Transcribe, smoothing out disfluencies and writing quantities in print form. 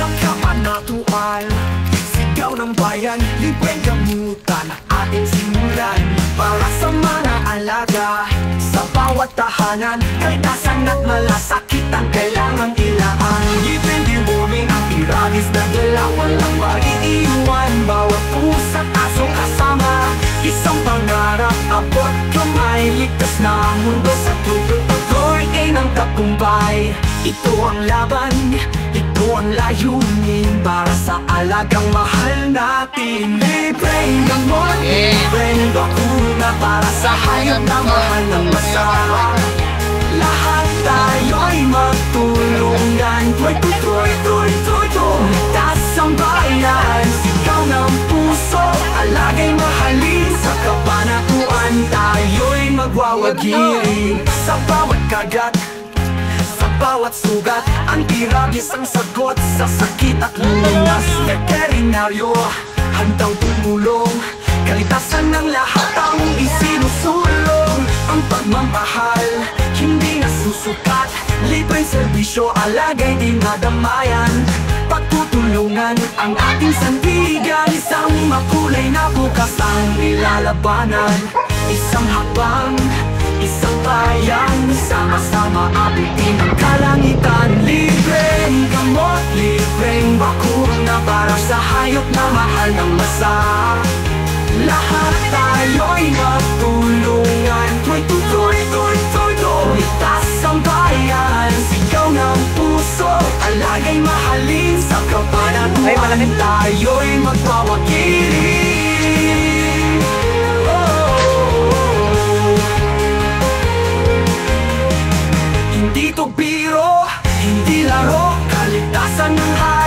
Sa kabanatuan, sigaw ng bayan, libreng gamutan ating simulan. Para sa mga alaga, sa bawat tahanan, kalikasan at malasakit ang kailangang ilaan. Libreng deworming ang iranis na dala, walang maiiwan. Bawat pusa at asong kasama, isang pangarap, abot kamay, ligtas na ang mundo sa tuloy. Patuloy ng tagumpay, ito ang laban, ito ang layunin. Para sa alagang mahal natin, libreng gamot, libreng bakuna. Para sa hayop na mahal ng masama, lahat tayo'y magtulungan. Ligtas ang bayan, sigaw ng puso, alagay mahalin. Sa kabanatuan, tayo'y magwawagi. Sa bawat kagat, sa bawat sugat, anti-rabies ang sagot sa sakit at lunas. Veterinaryo, handang tumulong, kalitasan ng lahat ang isinusulong. Ang pagmamahal, hindi nasusukat, libreng serbisyo, alagay din nadamayan. Pagtutulungan ang ating sandigan, isang makulay na bukas ang nilalabanan. Isang hakbang, isang bayan, sama-sama abutin ang kalangitan. Libreng gamot, libreng bakuna. Para sa hayop na mahal ng masa, lahat tayo'y magtulungan. Ligtas ang bayan, sigaw ng puso, alagay mahalin. Sa kabanatuan, tayo'y magwawagiling. Hindi to biro, hindi laro, kaligtasan ng hayop.